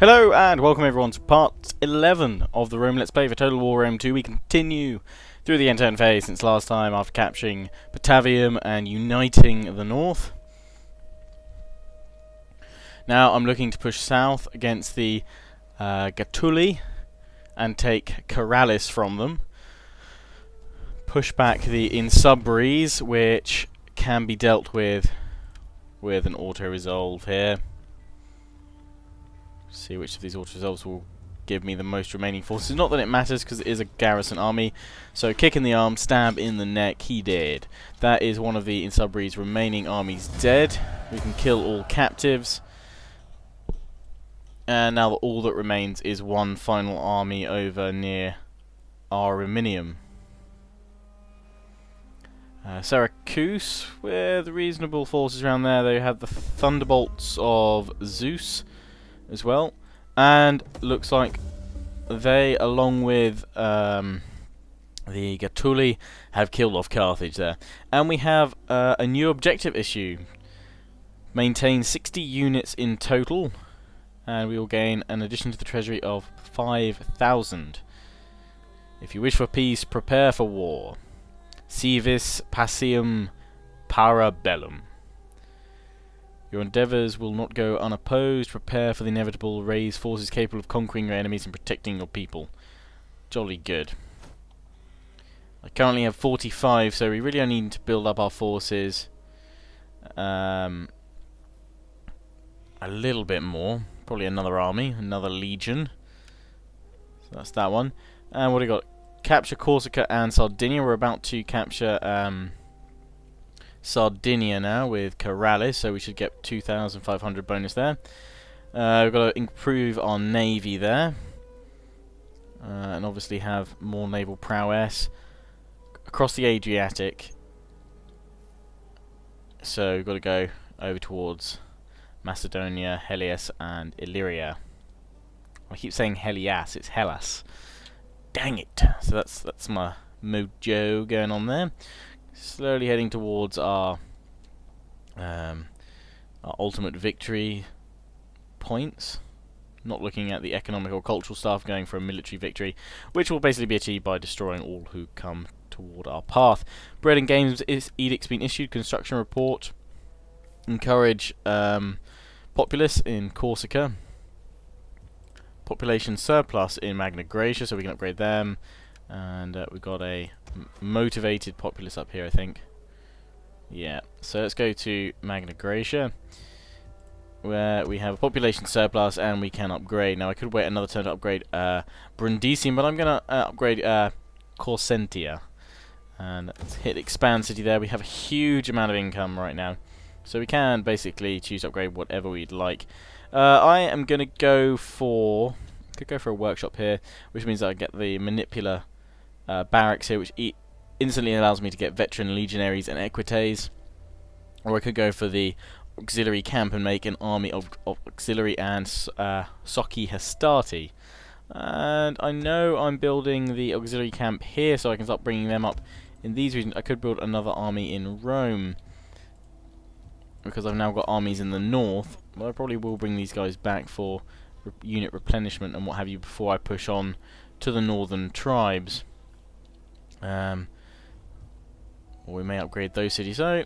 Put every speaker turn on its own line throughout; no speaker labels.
Hello and welcome everyone to part 11 of the Rome Let's Play for Total War Rome 2. We continue through the end-to-end phase since last time after capturing Batavium and uniting the north. Now I'm looking to push south against the Gatuli and take Caralis from them. Push back the Insubries, which can be dealt with an auto-resolve here. See which of these auto-resolves will give me the most remaining forces. Not that it matters, because it is a garrison army. So kick in the arm, stab in the neck, he did. That is one of the Insubries' remaining armies dead. We can kill all captives. And now all that remains is one final army over near Arminium. Syracuse, with reasonable forces around there. They have the Thunderbolts of Zeus as well, and looks like they, along with the Gatuli, have killed off Carthage there. And we have a new objective issue. Maintain 60 units in total, and we will gain an addition to the treasury of 5,000. If you wish for peace, prepare for war. Si vis pacem para bellum. Your endeavours will not go unopposed. Prepare for the inevitable. Raise forces capable of conquering your enemies and protecting your people. Jolly good. I currently have 45, so we really only need to build up our forces a little bit more. Probably another army, another legion. So that's that one. And what do we got? Capture Corsica and Sardinia. We're about to capture Sardinia now with Caralis, so we should get 2,500 bonus there. We've got to improve our navy there, and obviously have more naval prowess across the Adriatic. So we've got to go over towards Macedonia, Hellas, and Illyria. I keep saying Helias, it's Hellas. Dang it! So that's my mojo going on there. Slowly heading towards our ultimate victory points. Not looking at the economic or cultural stuff, going for a military victory, which will basically be achieved by destroying all who come toward our path. Bread and Games edict's been issued. Construction report. Encourage populace in Corsica. Population surplus in Magna Graecia, so we can upgrade them. And we've got a motivated populace up here, I think. Yeah, so let's go to Magna Graecia, where we have a population surplus and we can upgrade. Now I could wait another turn to upgrade Brundisium, but I'm going to upgrade Corsentia. And let's hit Expand City there. We have a huge amount of income right now, so we can basically choose to upgrade whatever we'd like. I am going to go for... could go for a workshop here, which means that I get the Manipula barracks here, which instantly allows me to get veteran legionaries and equites. Or I could go for the auxiliary camp and make an army of auxiliary and Socii Hastati. And I know I'm building the auxiliary camp here, so I can start bringing them up in these regions. I could build another army in Rome, because I've now got armies in the north. But I probably will bring these guys back for unit replenishment and what have you before I push on to the northern tribes. Or we may upgrade those cities. So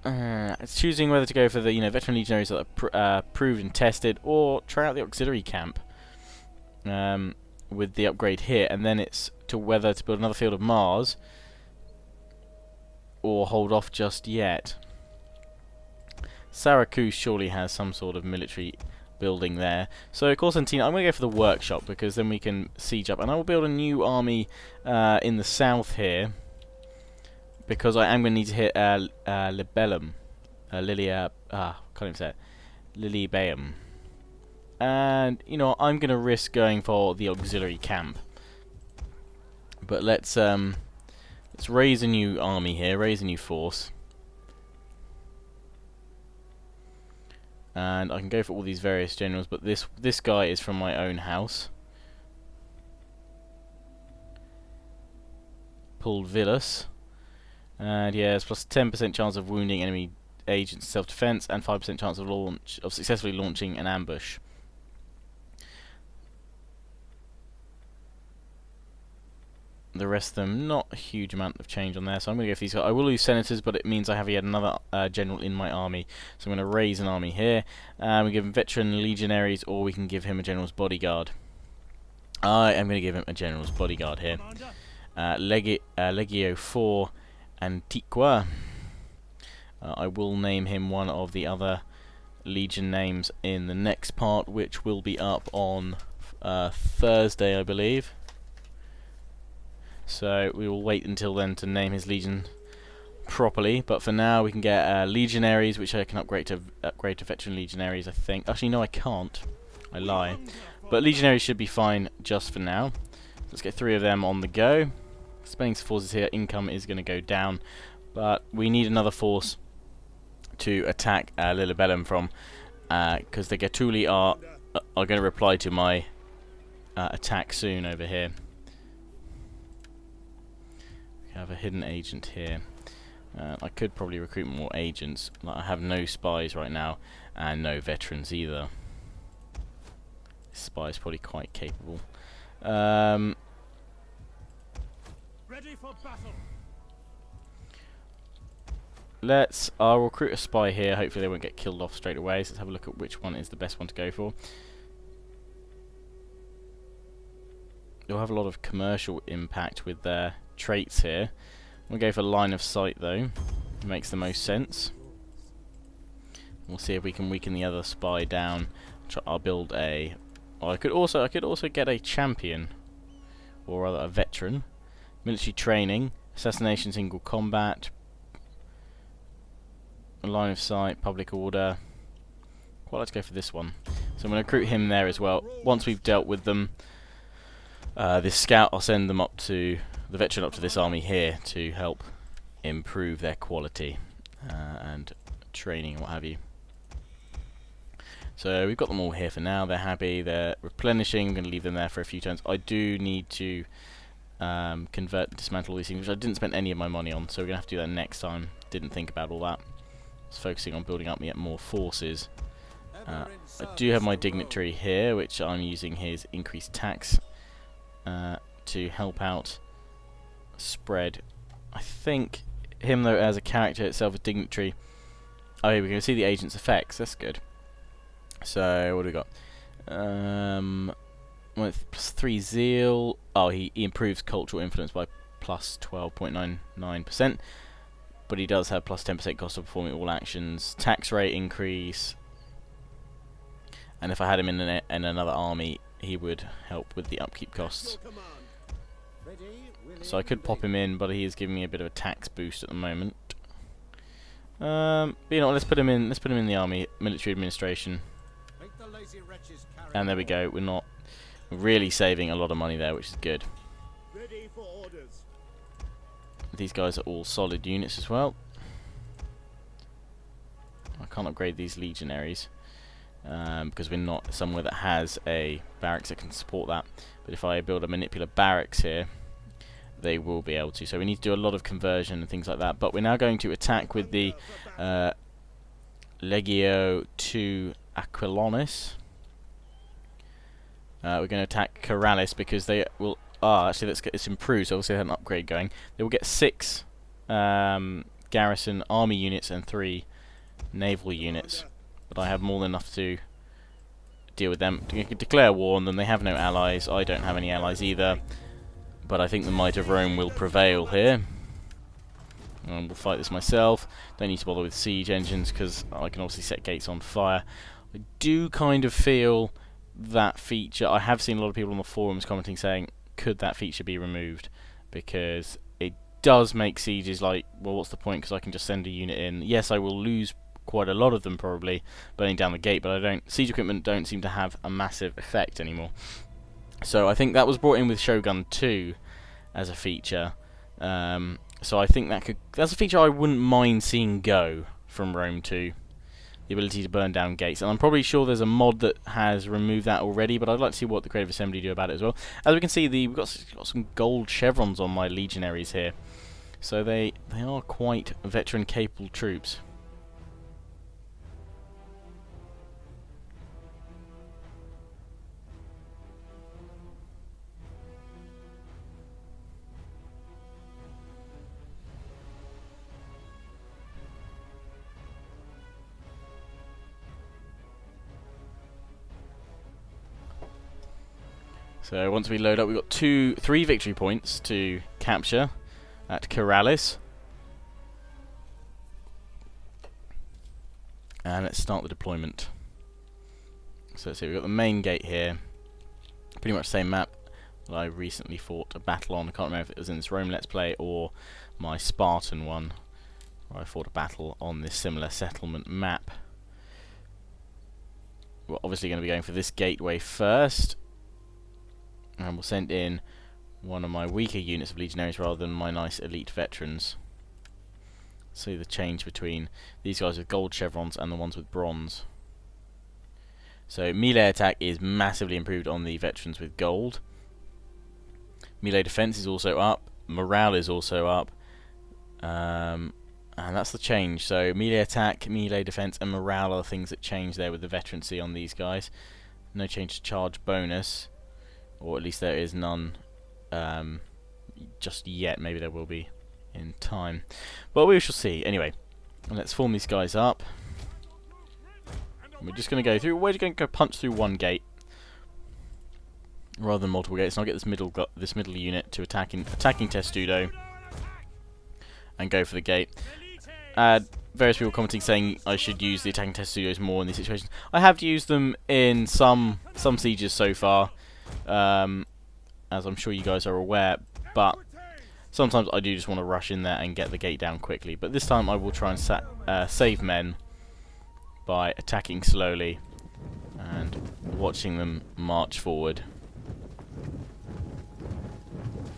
it's choosing whether to go for the veteran legionaries that are proved and tested, or try out the auxiliary camp with the upgrade here, and then it's to whether to build another field of Mars or hold off just yet. Syracuse surely has some sort of military building there. So Corsentina, I'm going to go for the workshop, because then we can siege up. And I will build a new army in the south here, because I am going to need to hit Libellum. Can't even say it. Lilybaeum. And, I'm going to risk going for the auxiliary camp. But let's raise a new army here, raise a new force. And I can go for all these various generals, but this guy is from my own house. Pulvillus. And yes, plus 10% chance of wounding enemy agents self-defense and 5% chance of successfully launching an ambush. The rest of them, not a huge amount of change on there, so I'm going to go for these guys. I will lose senators, but it means I have yet another general in my army, so I'm going to raise an army here. We give him veteran legionaries, or we can give him a general's bodyguard. I am going to give him a general's bodyguard here. Legio 4 Antiqua. I will name him one of the other legion names in the next part, which will be up on Thursday, I believe. So we will wait until then to name his legion properly. But for now, we can get legionaries, which I can upgrade to veteran legionaries, I think. Actually, no, I can't. I lie. But legionaries should be fine just for now. Let's get 3 of them on the go. Spending forces here, income is going to go down, but we need another force to attack Lilibellum from, because the Gatuli are going to reply to my attack soon over here. We have a hidden agent here. I could probably recruit more agents. I have no spies right now, and no veterans either. This spy is probably quite capable. Ready for battle. I'll recruit a spy here. Hopefully they won't get killed off straight away. So let's have a look at which one is the best one to go for. You'll have a lot of commercial impact with their traits here. We'll go for line of sight though. It makes the most sense. We'll see if we can weaken the other spy down. I'll build a. Oh, I could also get a champion, or rather a veteran. Military training, assassination, single combat, line of sight, public order. Quite like to go for this one. So I'm going to recruit him there as well. Once we've dealt with them, this scout, I'll send them up to the veteran up to this army here to help improve their quality and training and what have you. So we've got them all here for now. They're happy. They're replenishing. I'm going to leave them there for a few turns. I do need to convert and dismantle all these things, which I didn't spend any of my money on, so we're going to have to do that next time. Didn't think about all that. I was focusing on building up yet more forces. I do have my dignitary here, which I'm using his increased tax to help out spread. I think him, though, as a character itself, a dignitary. Oh, here we can see the agent's effects. That's good. So, what do we got? With +3 zeal. Oh, he improves cultural influence by plus 12.99%. But he does have plus 10% cost of performing all actions. Tax rate increase. And if I had him in another army, he would help with the upkeep costs. So I could pop him in, but he is giving me a bit of a tax boost at the moment. But you know what, let's put him in the army, military administration. And there we go. We're really saving a lot of money there, which is good. These guys are all solid units as well. I can't upgrade these legionaries because we're not somewhere that has a barracks that can support that. But if I build a manipular barracks here, they will be able to. So we need to do a lot of conversion and things like that. But we're now going to attack with the Legio 2 Aquilonis. We're going to attack Caralis because they will. Actually, it's improved. So obviously, they have an upgrade going. They will get 6 garrison army units and 3 naval units. But I have more than enough to deal with them. You can declare war on them. They have no allies. I don't have any allies either. But I think the might of Rome will prevail here. And we'll fight this myself. Don't need to bother with siege engines because I can obviously set gates on fire. I do kind of feel that feature. I have seen a lot of people on the forums commenting saying, could that feature be removed? Because it does make sieges like, well, what's the point? Because I can just send a unit in. Yes, I will lose quite a lot of them probably burning down the gate, but siege equipment don't seem to have a massive effect anymore. So I think that was brought in with Shogun 2 as a feature. So I think that's a feature I wouldn't mind seeing go from Rome 2. The ability to burn down gates. And I'm probably sure there's a mod that has removed that already, but I'd like to see what the Creative Assembly do about it as well. As we can see, we've got some gold chevrons on my legionaries here. So they are quite veteran capable troops. So once we load up, we've got 3 victory points to capture at Caralis. And let's start the deployment. So let's see, we've got the main gate here. Pretty much the same map that I recently fought a battle on. I can't remember if it was in this Rome Let's Play or my Spartan one, where I fought a battle on this similar settlement map. We're obviously going to be going for this gateway first. And we'll send in one of my weaker units of legionaries rather than my nice elite veterans. See the change between these guys with gold chevrons and the ones with bronze. So melee attack is massively improved on the veterans with gold. Melee defense is also up. Morale is also up. And that's the change. So melee attack, melee defense and morale are the things that change there with the veterancy on these guys. No change to charge bonus. Or at least there is none just yet. Maybe there will be in time. But we shall see. Anyway, let's form these guys up. We're just going to go through. We're going to go punch through one gate rather than multiple gates. And I'll get this middle unit to attacking Testudo and go for the gate. Various people commenting saying I should use the attacking Testudos more in these situations. I have used them in some sieges so far, as I'm sure you guys are aware, but sometimes I do just want to rush in there and get the gate down quickly. But this time I will try and save men by attacking slowly and watching them march forward.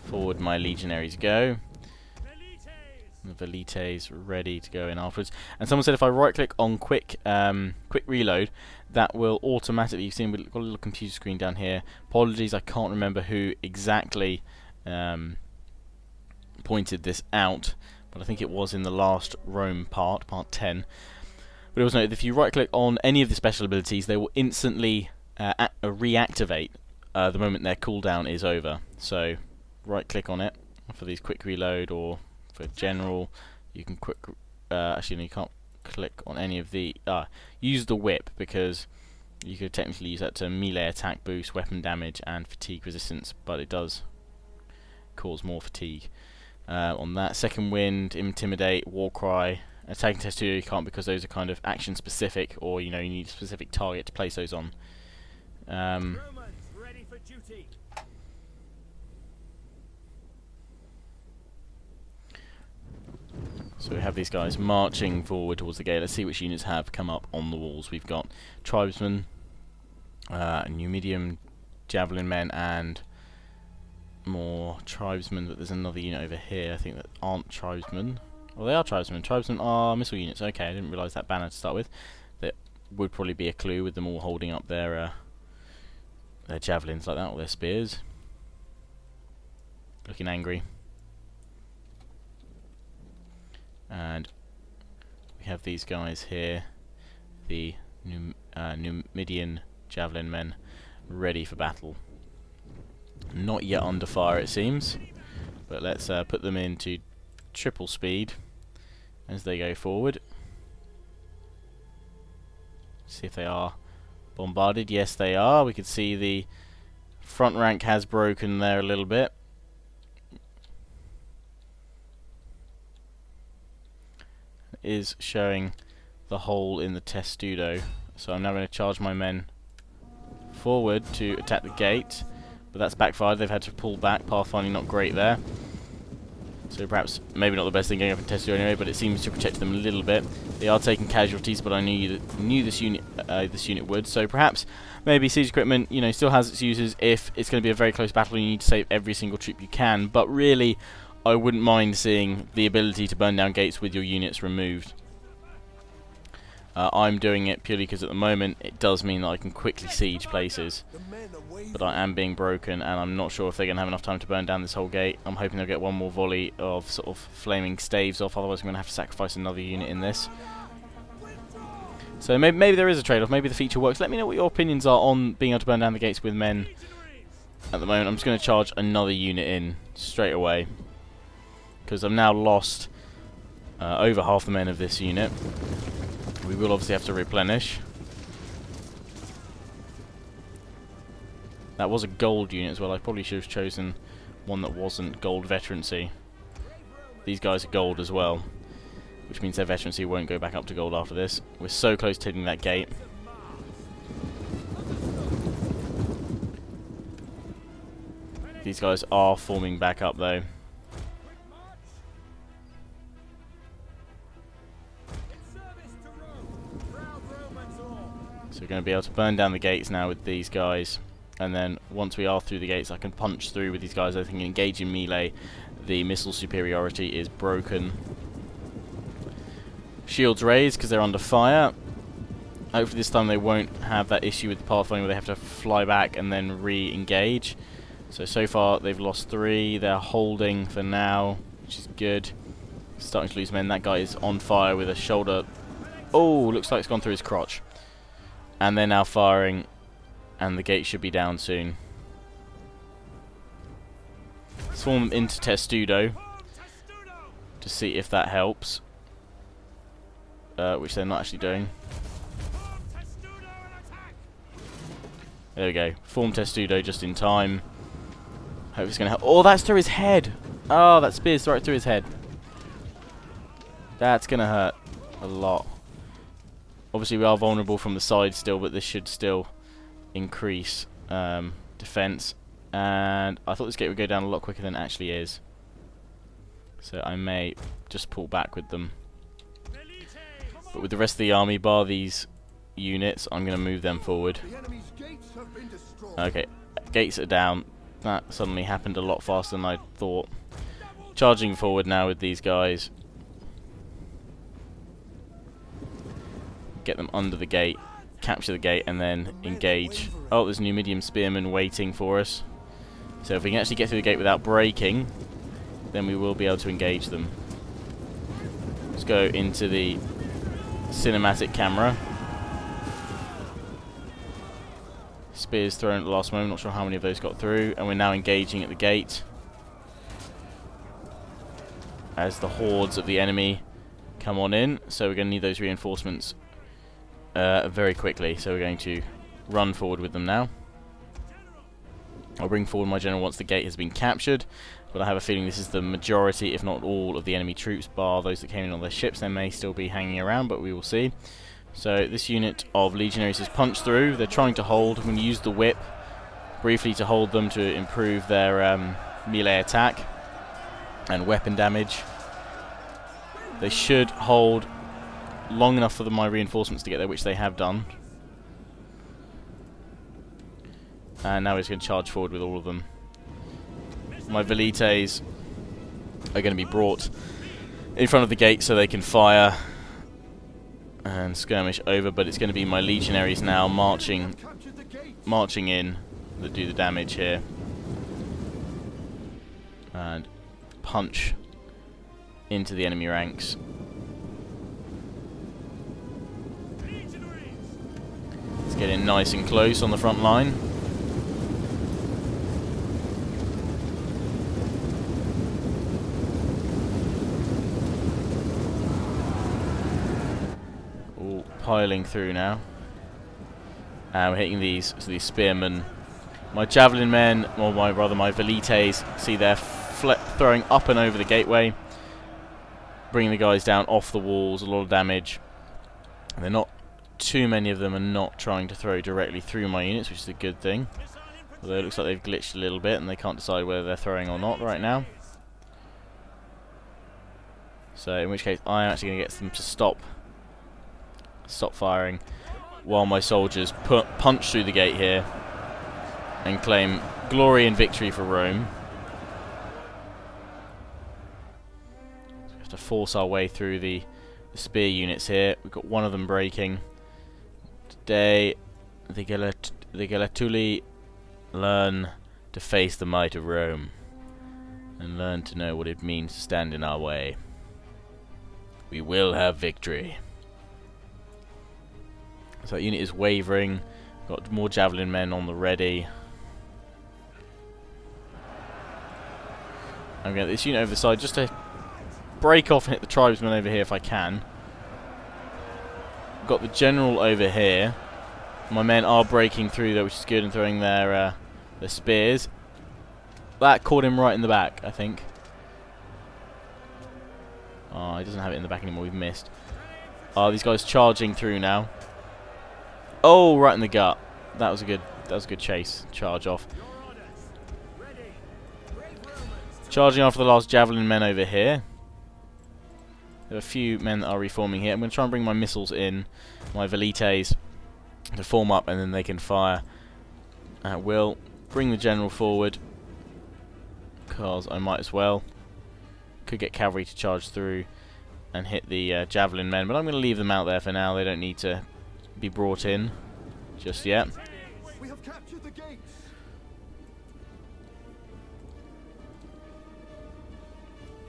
Forward my legionaries go. The velites ready to go in afterwards. And someone said if I right click on quick reload, that will automatically, you've seen we've got a little computer screen down here. Apologies, I can't remember who exactly pointed this out, but I think it was in the last Rome part 10. But also note that if you right click on any of the special abilities, they will instantly reactivate the moment their cooldown is over. So right click on it for these quick reload, or for general you can actually no, you can't click on any of the use the whip, because you could technically use that to melee attack boost, weapon damage and fatigue resistance, but it does cause more fatigue on that. Second wind, intimidate, war cry, attacking Testudo you can't, because those are kind of action specific, or you need a specific target to place those on.
Ready for duty.
So we have these guys marching forward towards the gate. Let's see which units have come up on the walls. We've got tribesmen, Numidian javelin men, and more tribesmen, but there's another unit over here I think that aren't tribesmen. Well, they are tribesmen. Tribesmen are missile units. Okay, I didn't realise that banner to start with. That would probably be a clue, with them all holding up their javelins like that, or their spears. Looking angry. And we have these guys here, the Numidian javelin men, ready for battle. Not yet under fire it seems, but let's put them into triple speed as they go forward. See if they are bombarded. Yes, they are. We can see the front rank has broken there a little bit. Is showing the hole in the Testudo. So I'm now going to charge my men forward to attack the gate, but that's backfired. They've had to pull back. Pathfinding not great there. So perhaps maybe not the best thing going up in Testudo anyway, but it seems to protect them a little bit. They are taking casualties, but I knew this unit would. So perhaps maybe siege equipment still has its uses if it's going to be a very close battle and you need to save every single troop you can. But really, I wouldn't mind seeing the ability to burn down gates with your units removed. I'm doing it purely because at the moment it does mean that I can quickly siege places, but I am being broken and I'm not sure if they're going to have enough time to burn down this whole gate. I'm hoping they'll get one more volley of sort of flaming staves off, otherwise I'm going to have to sacrifice another unit in this. So maybe there is a trade-off, maybe the feature works. Let me know what your opinions are on being able to burn down the gates with men. At the moment I'm just going to charge another unit in straight away, because I've now lost over half the men of this unit. We will obviously have to replenish. That was a gold unit as well. I probably should have chosen one that wasn't gold veterancy. These guys are gold as well, which means their veterancy won't go back up to gold after this. We're so close to hitting that gate. These guys are forming back up though. So we're going to be able to burn down the gates now with these guys. And then once we are through the gates, I can punch through with these guys. I think engage in melee. The missile superiority is broken. Shields raised because they're under fire. Hopefully this time they won't have that issue with the pathfinding where they have to fly back and then re-engage. So far they've lost 3. They're holding for now, which is good. Starting to lose men. That guy is on fire with a shoulder. Oh, looks like it's gone through his crotch. And they're now firing, and the gate should be down soon. Swarm them into Testudo to see if that helps, which they're not actually doing. There we go. Form Testudo just in time. Hope it's going to help. Oh, that's through his head. Oh, that spear's right through his head. That's going to hurt a lot. Obviously we are vulnerable from the side still, but this should still increase defense. And I thought this gate would go down a lot quicker than it actually is. So I may just pull back with them. But with the rest of the army, bar these units, I'm going to move them forward. Okay, gates are down. That suddenly happened a lot faster than I thought. Charging forward now with these guys. Get them under the gate, capture the gate, and then engage. Oh, there's Numidian spearmen waiting for us. So if we can actually get through the gate without breaking, then we will be able to engage them. Let's go into the cinematic camera. Spears thrown at the last moment, not sure how many of those got through, and we're now engaging at the gate as the hordes of the enemy come on in. So we're going to need those reinforcements very quickly, so we're going to run forward with them now. I'll bring forward my general once the gate has been captured, but I have a feeling this is the majority, if not all, of the enemy troops, bar those that came in on their ships. They may still be hanging around, but we will see. So this unit of legionaries has punched through. They're trying to hold. I'm going to use the whip briefly to hold them to improve their melee attack and weapon damage. They should hold long enough for my reinforcements to get there, which they have done. And now he's going to charge forward with all of them. My velites are going to be brought in front of the gate so they can fire and skirmish over, but it's going to be my legionaries now marching in that do the damage here. And punch into the enemy ranks. Let's get in nice and close on the front line. All piling through now. And we're hitting these spearmen. My javelin men, or rather my velites, see they're throwing up and over the gateway, bringing the guys down off the walls, a lot of damage. And they're not, too many of them are not trying to throw directly through my units, which is a good thing. Although it looks like they've glitched a little bit and they can't decide whether they're throwing or not right now. So in which case I'm actually going to get them to stop firing while my soldiers punch through the gate here and claim glory and victory for Rome. So we have to force our way through the spear units here. We've got one of them breaking. Today, the Galatuli learn to face the might of Rome and learn to know what it means to stand in our way. We will have victory. So that unit is wavering. Got more javelin men on the ready. I'm going to get this unit over the side just to break off and hit the tribesmen over here if I can. Got the general over here. My men are breaking through though, which is good, and throwing their the spears. That caught him right in the back, I think. Oh, he doesn't have it in the back anymore. We've missed. Oh, these guys charging through now. Oh, right in the gut. That was a good chase. Charge off. Charging off the last javelin men over here. There are a few men that are reforming here. I'm going to try and bring my missiles in, my velites, to form up, and then they can fire at will. Bring the general forward, because I might as well. Could get cavalry to charge through and hit the javelin men, but I'm going to leave them out there for now. They don't need to be brought in just yet.
We have captured the gates.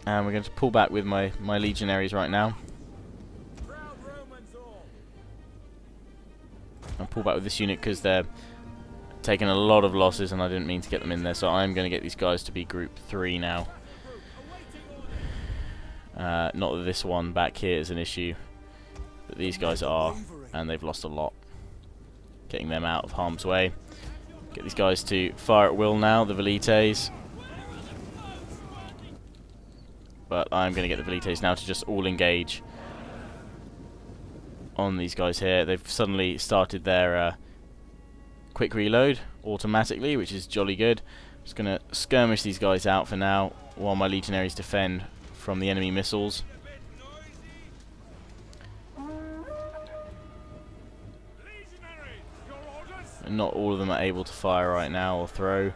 And we're going to pull back with my legionaries right now. I'll pull back with this unit because they're taking a lot of losses and I didn't mean to get them in there, so I'm going to get these guys to be group 3 now. Not that this one back here is an issue, but these guys are, and they've lost a lot. Getting them out of harm's way. Get these guys to fire at will now, the velites. But I'm going to get the velites now to just all engage on these guys here. They've suddenly started their quick reload automatically, which is jolly good. Just going to skirmish these guys out for now while my legionaries defend from the enemy missiles. And not all of them are able to fire right now or throw.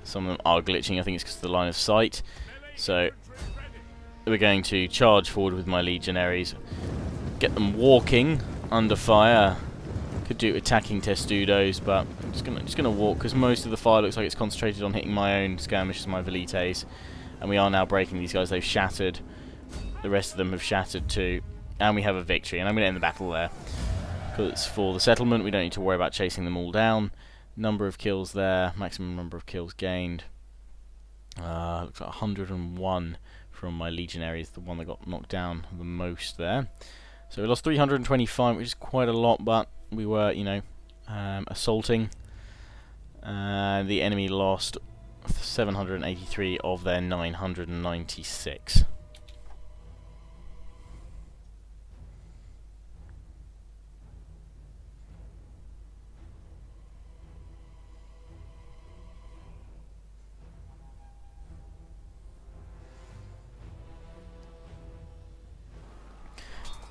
Some of them are glitching. I think it's because of the line of sight. So we're going to charge forward with my legionaries, get them walking under fire. Could do attacking testudos, but I'm just gonna walk because most of the fire looks like it's concentrated on hitting my own skirmishers, my velites, and we are now breaking these guys. They've shattered. The rest of them have shattered too, and we have a victory. And I'm going to end the battle there because for the settlement we don't need to worry about chasing them all down. Number of kills there, maximum number of kills gained. Looks like 101 from my legionaries, the one that got knocked down the most there. So we lost 325, which is quite a lot, but we were, you know, assaulting. The enemy lost 783 of their 996.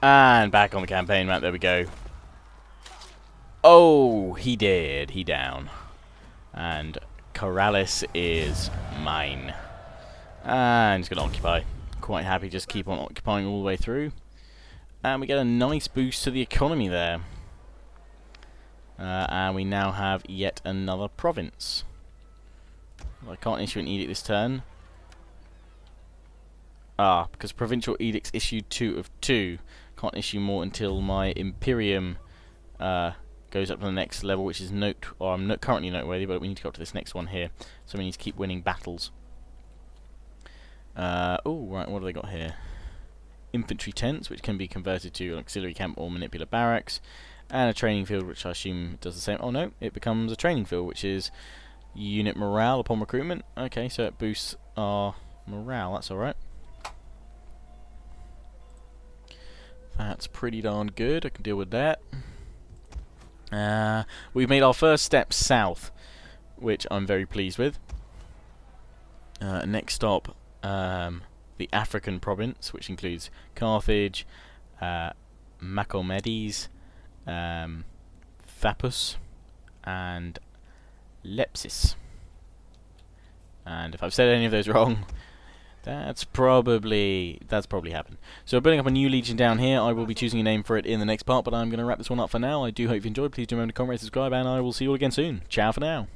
And back on the campaign map, there we go. Oh, he did. He down. And Caralis is mine. And he's going to occupy. Quite happy, just keep on occupying all the way through. And we get a nice boost to the economy there. And we now have yet another province. I can't issue an edict this turn. Because provincial edicts issued 2 of 2. Can't issue more until my Imperium goes up to the next level, which is I'm currently noteworthy, but we need to go up to this next one here. So we need to keep winning battles. Oh, right, what have they got here? Infantry tents, which can be converted to an auxiliary camp or manipular barracks, and a training field, which I assume does the same. Oh no, it becomes a training field, which is unit morale upon recruitment. Okay, so it boosts our morale, that's alright. That's pretty darn good, I can deal with that. We've made our first step south, which I'm very pleased with. Next stop, the African province, which includes Carthage, Macomedes, Thapus, and Lepsis. And if I've said any of those wrong, that's probably happened. So we're building up a new legion down here. I will be choosing a name for it in the next part, but I'm going to wrap this one up for now. I do hope you enjoyed. Please do remember to comment, subscribe, and I will see you all again soon. Ciao for now.